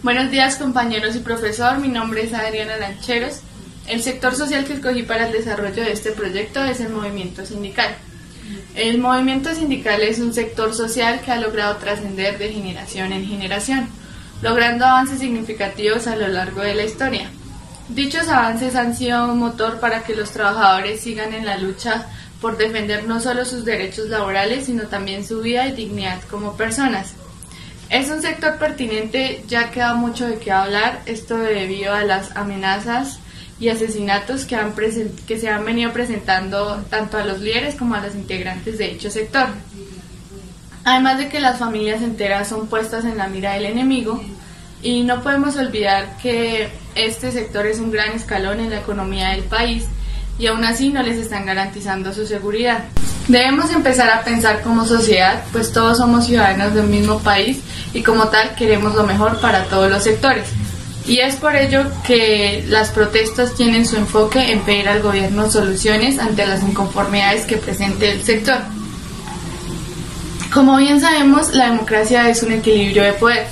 Buenos días, compañeros y profesor, mi nombre es Adriana Lancheros. El sector social que escogí para el desarrollo de este proyecto es el movimiento sindical. El movimiento sindical es un sector social que ha logrado trascender de generación en generación, logrando avances significativos a lo largo de la historia. Dichos avances han sido un motor para que los trabajadores sigan en la lucha por defender no solo sus derechos laborales, sino también su vida y dignidad como personas. Es un sector pertinente ya que da mucho de qué hablar, esto debido a las amenazas y asesinatos que se han venido presentando tanto a los líderes como a los integrantes de dicho sector. Además de que las familias enteras son puestas en la mira del enemigo, y no podemos olvidar que este sector es un gran escalón en la economía del país y aún así no les están garantizando su seguridad. Debemos empezar a pensar como sociedad, pues todos somos ciudadanos del mismo país y como tal queremos lo mejor para todos los sectores. Y es por ello que las protestas tienen su enfoque en pedir al gobierno soluciones ante las inconformidades que presente el sector. Como bien sabemos, la democracia es un equilibrio de poder.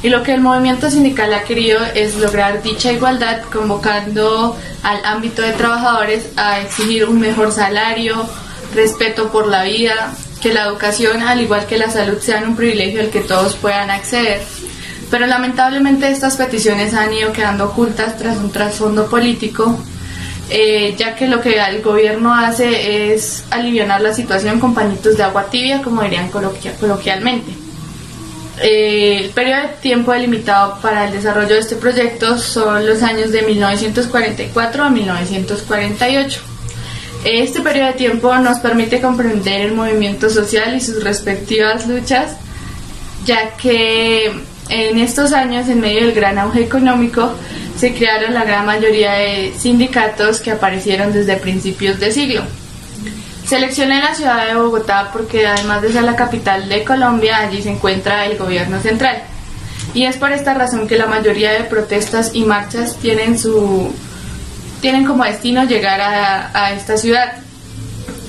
Y lo que el movimiento sindical ha querido es lograr dicha igualdad, convocando al ámbito de trabajadores a exigir un mejor salario, respeto por la vida, que la educación, al igual que la salud, sean un privilegio al que todos puedan acceder. Pero lamentablemente estas peticiones han ido quedando ocultas tras un trasfondo político, ya que lo que el gobierno hace es alivianar la situación con pañitos de agua tibia, como dirían coloquialmente. El periodo de tiempo delimitado para el desarrollo de este proyecto son los años de 1944 a 1948. Este periodo de tiempo nos permite comprender el movimiento social y sus respectivas luchas, ya que en estos años, en medio del gran auge económico, se crearon la gran mayoría de sindicatos que aparecieron desde principios de siglo. Seleccioné la ciudad de Bogotá porque además de ser la capital de Colombia, allí se encuentra el gobierno central. Y es por esta razón que la mayoría de protestas y marchas tienen como destino llegar a esta ciudad,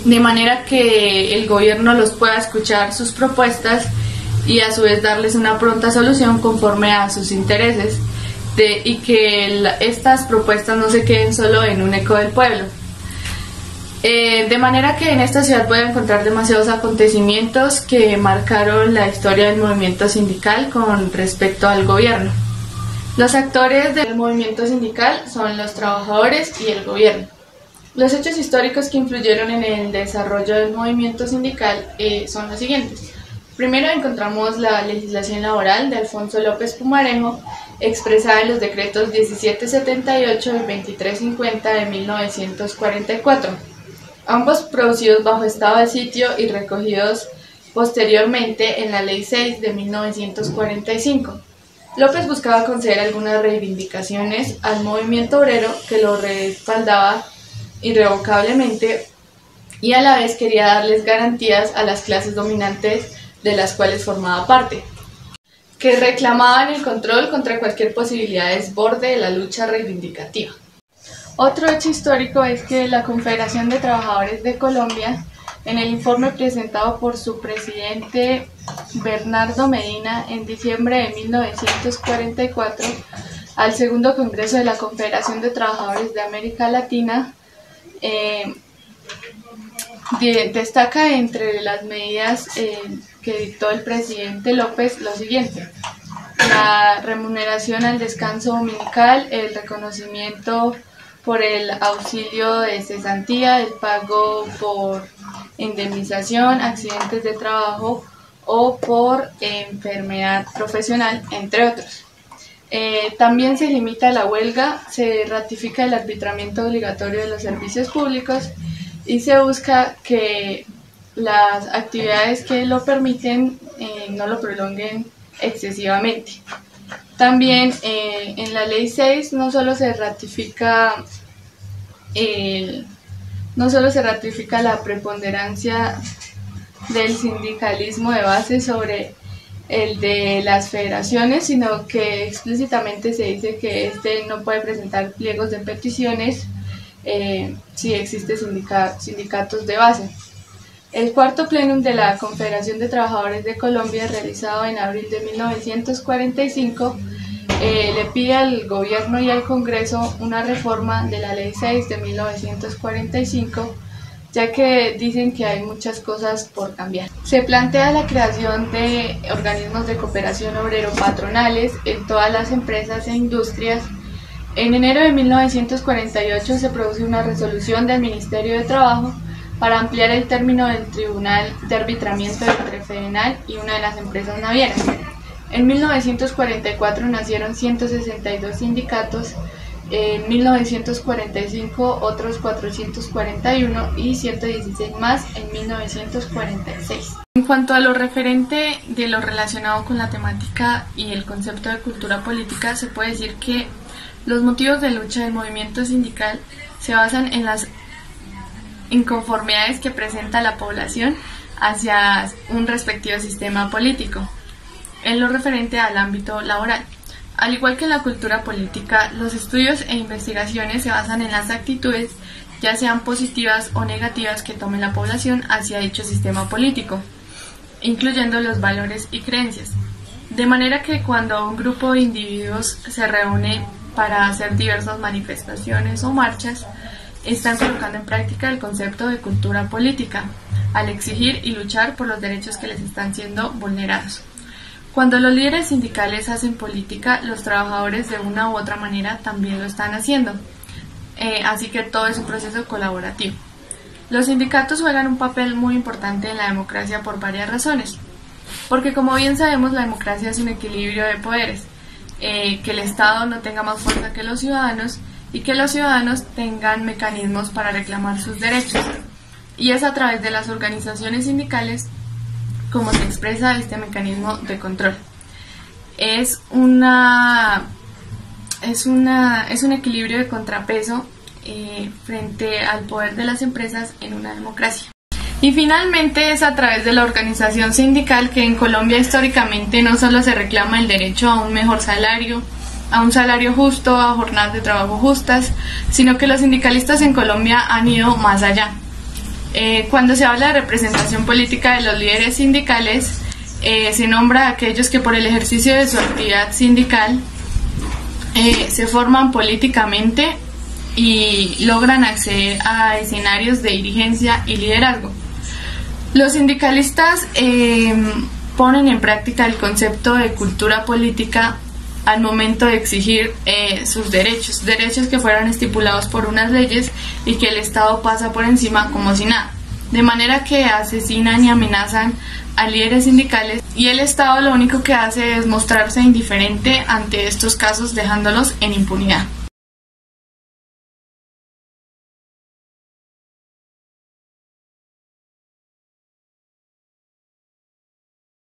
de manera que el gobierno los pueda escuchar sus propuestas y a su vez darles una pronta solución conforme a sus intereses, y que estas propuestas no se queden solo en un eco del pueblo. De manera que en esta ciudad puede encontrar demasiados acontecimientos que marcaron la historia del movimiento sindical con respecto al gobierno. Los actores del movimiento sindical son los trabajadores y el gobierno. Los hechos históricos que influyeron en el desarrollo del movimiento sindical son los siguientes. Primero encontramos la legislación laboral de Alfonso López Pumarejo, expresada en los decretos 1778 y 2350 de 1944. Ambos producidos bajo estado de sitio y recogidos posteriormente en la Ley 6 de 1945. López buscaba conceder algunas reivindicaciones al movimiento obrero que lo respaldaba irrevocablemente y a la vez quería darles garantías a las clases dominantes de las cuales formaba parte, que reclamaban el control contra cualquier posibilidad de desborde de la lucha reivindicativa. Otro hecho histórico es que la Confederación de Trabajadores de Colombia, en el informe presentado por su presidente Bernardo Medina en diciembre de 1944 al segundo Congreso de la Confederación de Trabajadores de América Latina, destaca entre las medidas que dictó el presidente López lo siguiente: la remuneración al descanso dominical, el reconocimiento por el auxilio de cesantía, el pago por indemnización, accidentes de trabajo o por enfermedad profesional, entre otros. También se limita la huelga, se ratifica el arbitramiento obligatorio de los servicios públicos y se busca que las actividades que lo permiten no lo prolonguen excesivamente. También en la Ley 6 no solo se ratifica la preponderancia del sindicalismo de base sobre el de las federaciones, sino que explícitamente se dice que este no puede presentar pliegos de peticiones si existen sindicatos de base. El cuarto plenum de la Confederación de Trabajadores de Colombia, realizado en abril de 1945, le pide al gobierno y al Congreso una reforma de la Ley 6 de 1945, ya que dicen que hay muchas cosas por cambiar. Se plantea la creación de organismos de cooperación obrero-patronales en todas las empresas e industrias. En enero de 1948 se produce una resolución del Ministerio de Trabajo para ampliar el término del Tribunal de Arbitramiento entre Fedenal y una de las empresas navieras. En 1944 nacieron 162 sindicatos, en 1945 otros 441 y 116 más en 1946. En cuanto a lo referente de lo relacionado con la temática y el concepto de cultura política, se puede decir que los motivos de lucha del movimiento sindical se basan en las inconformidades que presenta la población hacia un respectivo sistema político, en lo referente al ámbito laboral. Al igual que en la cultura política, los estudios e investigaciones se basan en las actitudes, ya sean positivas o negativas, que tome la población hacia dicho sistema político, incluyendo los valores y creencias. De manera que cuando un grupo de individuos se reúne para hacer diversas manifestaciones o marchas, están colocando en práctica el concepto de cultura política, al exigir y luchar por los derechos que les están siendo vulnerados. Cuando los líderes sindicales hacen política, los trabajadores de una u otra manera también lo están haciendo, así que todo es un proceso colaborativo. Los sindicatos juegan un papel muy importante en la democracia por varias razones, porque como bien sabemos, la democracia es un equilibrio de poderes, que el Estado no tenga más fuerza que los ciudadanos y que los ciudadanos tengan mecanismos para reclamar sus derechos, y es a través de las organizaciones sindicales como se expresa este mecanismo de control. Es un equilibrio de contrapeso frente al poder de las empresas en una democracia. Y finalmente es a través de la organización sindical que en Colombia históricamente no solo se reclama el derecho a un mejor salario, a un salario justo, a jornadas de trabajo justas, sino que los sindicalistas en Colombia han ido más allá. Cuando se habla de representación política de los líderes sindicales, se nombra a aquellos que por el ejercicio de su actividad sindical se forman políticamente y logran acceder a escenarios de dirigencia y liderazgo. Los sindicalistas ponen en práctica el concepto de cultura política al momento de exigir sus derechos que fueron estipulados por unas leyes y que el Estado pasa por encima como si nada, de manera que asesinan y amenazan a líderes sindicales, y el Estado lo único que hace es mostrarse indiferente ante estos casos, dejándolos en impunidad.